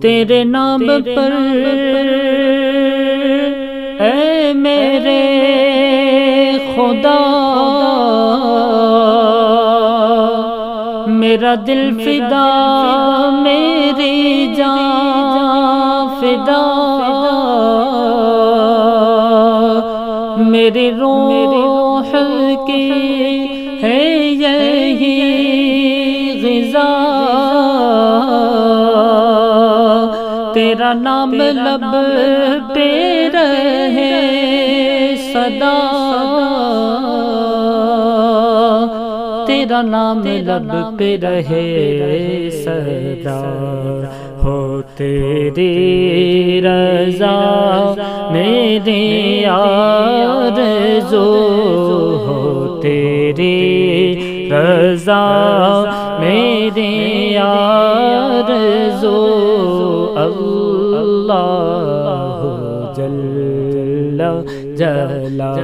تیرے نام پر اے میرے خدا میرا دل فدا، میری جان فدا، میری روح کی ہے یہی غذا، تیرا نام لب پہ رہے صدا، تیرا نام لب پہ رہے صدا، ہو تیری رضا میری آرزو، ہو تیری رضا میری آرزو، اللہ جل جلالہ